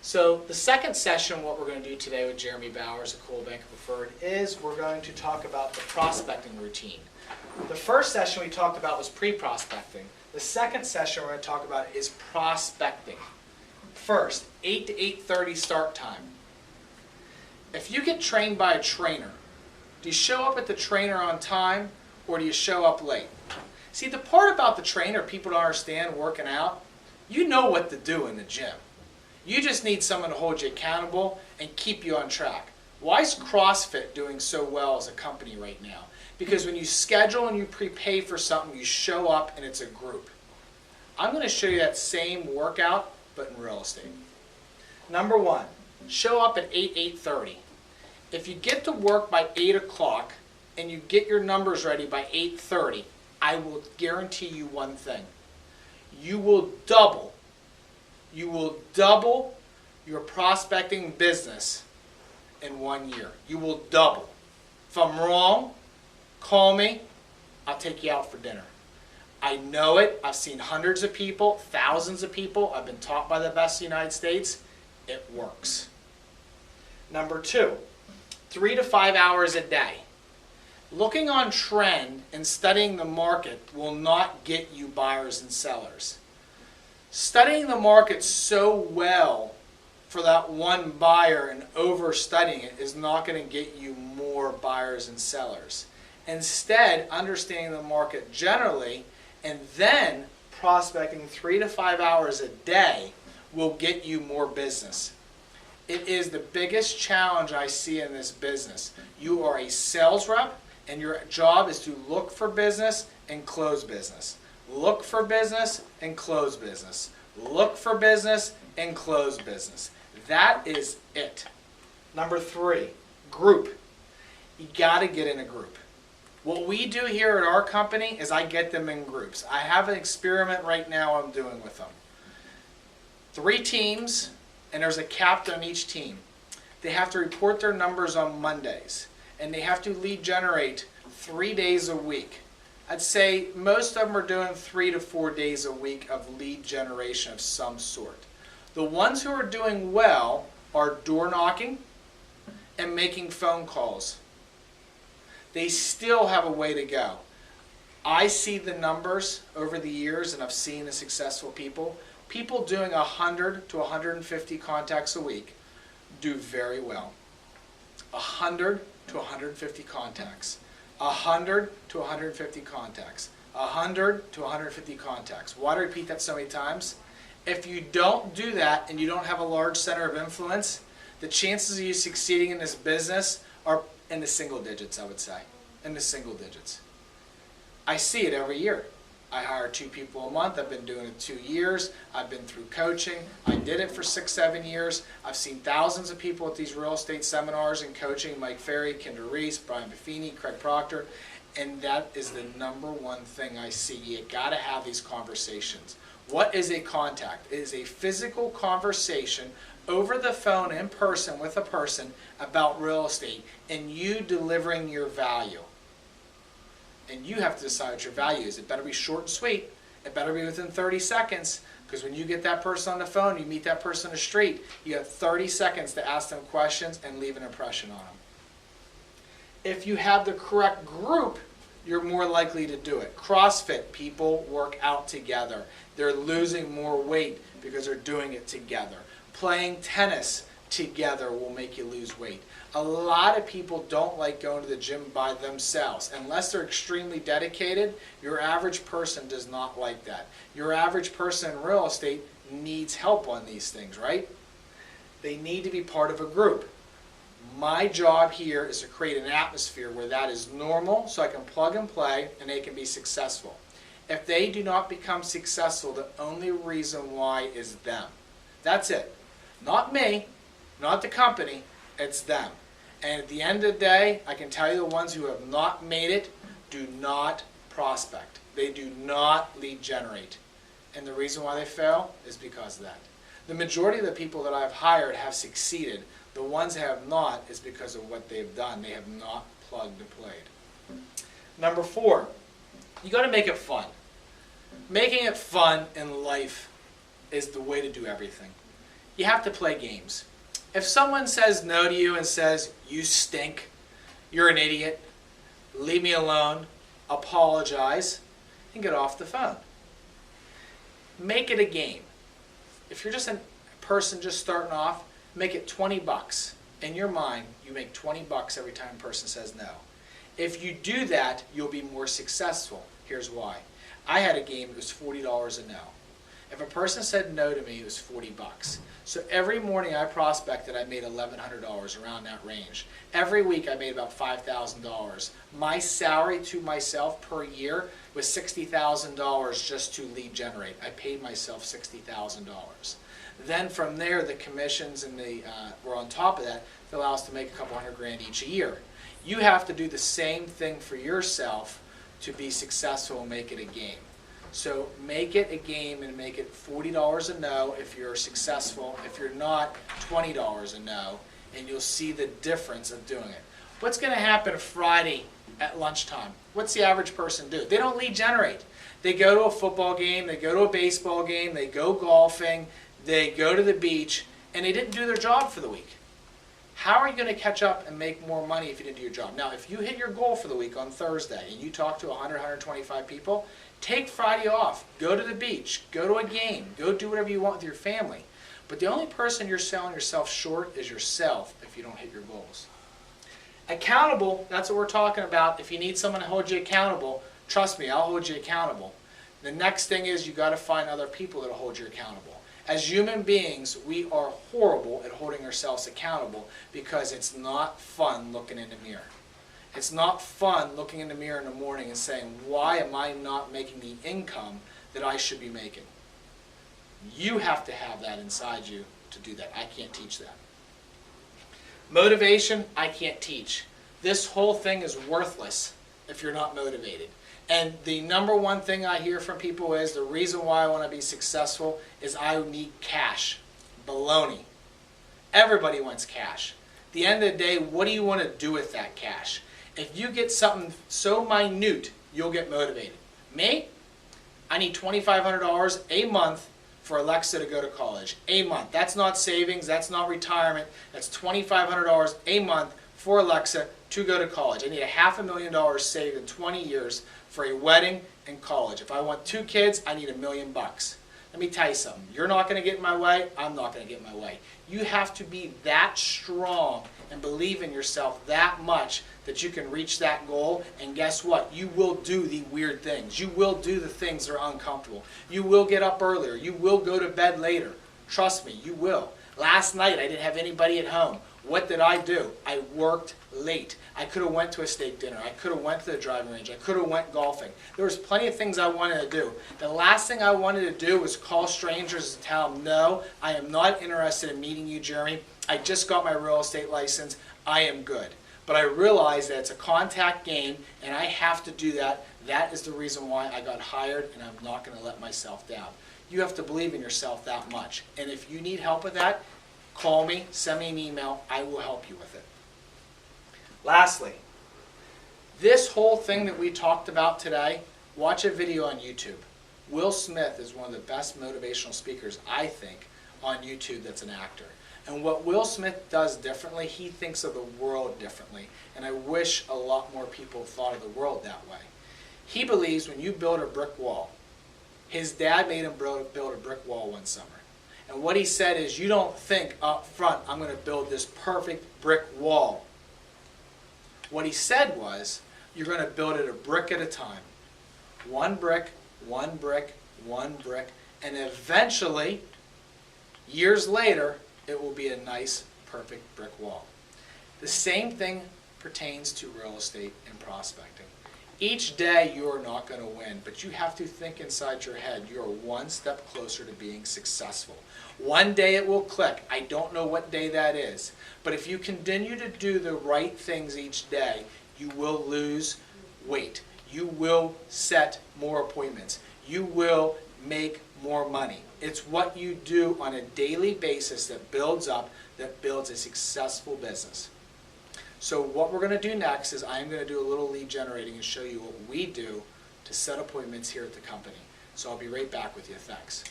So the second session, what we're going to do today with Jeremy Bowers at Coldwell Preferred is we're going to talk about the prospecting routine. The first session we talked about was pre-prospecting. The second session we're going to talk about is prospecting. First, 8 to 8:30 start time. If you get trained by a trainer, do you show up at the trainer on time or do you show up late? See, the part about the trainer people don't understand working out, you know what to do in the gym. You just need someone to hold you accountable and keep you on track. Why is CrossFit doing so well as a company right now? Because when you schedule and you prepay for something, you show up and it's a group. I'm going to show you that same workout, but in real estate. Number one, show up at 8:30. If you get to work by 8 o'clock and you get your numbers ready by 8:30, I will guarantee you one thing. You will double your prospecting business in 1 year. You will double. If I'm wrong, call me. I'll take you out for dinner. I know it. I've seen hundreds of people, thousands of people. I've been taught by the best in the United States. It works. Number two, 3 to 5 hours a day. Looking on trend and studying the market will not get you buyers and sellers. Studying the market so well for that one buyer and overstudying it is not going to get you more buyers and sellers. Instead, understanding the market generally and then prospecting 3 to 5 hours a day will get you more business. It is the biggest challenge I see in this business. You are a sales rep and your job is to look for business and close business. Look for business and close business. Look for business and close business. That is it. Number three, group. You got to get in a group. What we do here at our company is I get them in groups. I have an experiment right now I'm doing with them. 3 teams, and there's a captain on each team. They have to report their numbers on Mondays, and they have to lead generate 3 days a week. I'd say most of them are doing 3 to 4 days a week of lead generation of some sort. The ones who are doing well are door knocking and making phone calls. They still have a way to go. I see the numbers over the years, and I've seen the successful people. People doing 100 to 150 contacts a week do very well. 100 to 150 contacts. 100 to 150 contacts. 100 to 150 contacts. Why do I repeat that so many times? If you don't do that and you don't have a large center of influence, the chances of you succeeding in this business are in the single digits, I would say. In the single digits. I see it every year. I hire 2 people a month. I've been doing it 2 years. I've been through coaching. I did it for 6, 7 years. I've seen thousands of people at these real estate seminars and coaching. Mike Ferry, Kendra Reese, Brian Buffini, Craig Proctor. And that is the number one thing I see. You got to have these conversations. What is a contact? It is a physical conversation over the phone in person with a person about real estate and you delivering your value. And you have to decide what your value is. It better be short and sweet. It better be within 30 seconds. Because when you get that person on the phone, you meet that person on the street, you have 30 seconds to ask them questions and leave an impression on them. If you have the correct group, you're more likely to do it. CrossFit, people work out together. They're losing more weight because they're doing it together. Playing tennis together will make you lose weight. A lot of people don't like going to the gym by themselves. Unless they're extremely dedicated, your average person does not like that. Your average person in real estate needs help on these things, right? They need to be part of a group. My job here is to create an atmosphere where that is normal so I can plug and play and they can be successful. If they do not become successful, the only reason why is them. That's it. Not me, not the company, it's them. And at the end of the day, I can tell you the ones who have not made it do not prospect. They do not lead generate. And the reason why they fail is because of that. The majority of the people that I've hired have succeeded. The ones that have not is because of what they've done. They have not plugged and played. Number 4, you got to make it fun. Making it fun in life is the way to do everything. You have to play games. If someone says no to you and says, you stink, you're an idiot, leave me alone, apologize, and get off the phone. Make it a game. If you're just a person just starting off, make it 20 bucks. In your mind, you make 20 bucks every time a person says no. If you do that, you'll be more successful. Here's why. I had a game that was $40 a no. If a person said no to me, it was 40 bucks. So every morning I prospected, I made $1,100, around that range. Every week I made about $5,000. My salary to myself per year was $60,000 just to lead generate. I paid myself $60,000. Then from there, the commissions and were on top of that to allow us to make a couple hundred grand each a year. You have to do the same thing for yourself to be successful and make it a game. So make it a game and make it $40 a no if you're successful. If you're not, $20 a no, and you'll see the difference of doing it. What's going to happen Friday at lunchtime? What's the average person do? They don't lead generate. They go to a football game, they go to a baseball game, they go golfing, they go to the beach, and they didn't do their job for the week. How are you going to catch up and make more money if you didn't do your job? Now, if you hit your goal for the week on Thursday and you talk to 100, 125 people, take Friday off. Go to the beach. Go to a game. Go do whatever you want with your family. But the only person you're selling yourself short is yourself if you don't hit your goals. Accountable, that's what we're talking about. If you need someone to hold you accountable, trust me, I'll hold you accountable. The next thing is you got to find other people that will hold you accountable. As human beings, we are horrible at holding ourselves accountable because it's not fun looking in the mirror. It's not fun looking in the mirror in the morning and saying, why am I not making the income that I should be making? You have to have that inside you to do that. I can't teach that. Motivation, I can't teach. This whole thing is worthless if you're not motivated. And the number one thing I hear from people is the reason why I want to be successful is I need cash. Baloney. Everybody wants cash. At the end of the day, what do you want to do with that cash? If you get something so minute, you'll get motivated. Me? I need $2,500 a month for Alexa to go to college. A month. That's not savings. That's not retirement. That's $2,500 a month for Alexa to go to college. I need $500,000 saved in 20 years for a wedding and college. If I want 2 kids, I need $1 million. Let me tell you something. You're not going to get in my way. I'm not going to get in my way. You have to be that strong and believe in yourself that much that you can reach that goal. And guess what? You will do the weird things. You will do the things that are uncomfortable. You will get up earlier. You will go to bed later. Trust me, you will. Last night, I didn't have anybody at home. What did I do? I worked late. I could have went to a steak dinner. I could have went to the driving range. I could have went golfing. There was plenty of things I wanted to do. The last thing I wanted to do was call strangers and tell them, no, I am not interested in meeting you, Jeremy. I just got my real estate license. I am good. But I realized that it's a contact game, and I have to do that. That is the reason why I got hired, and I'm not going to let myself down. You have to believe in yourself that much. And if you need help with that, call me, send me an email. I will help you with it. Lastly, this whole thing that we talked about today, watch a video on YouTube. Will Smith is one of the best motivational speakers, I think, on YouTube that's an actor. And what Will Smith does differently, he thinks of the world differently. And I wish a lot more people thought of the world that way. He believes when you build a brick wall, his dad made him build a brick wall one summer. And what he said is, you don't think up front, I'm going to build this perfect brick wall. What he said was, you're going to build it a brick at a time. One brick, one brick, one brick, and eventually, years later, it will be a nice, perfect brick wall. The same thing pertains to real estate and prospecting. Each day you are not going to win, but you have to think inside your head, you are one step closer to being successful. One day it will click. I don't know what day that is. But if you continue to do the right things each day, you will lose weight. You will set more appointments. You will make more money. It's what you do on a daily basis that builds up, that builds a successful business. So what we're going to do next is I'm going to do a little lead generating and show you what we do to set appointments here at the company. So I'll be right back with you. Thanks.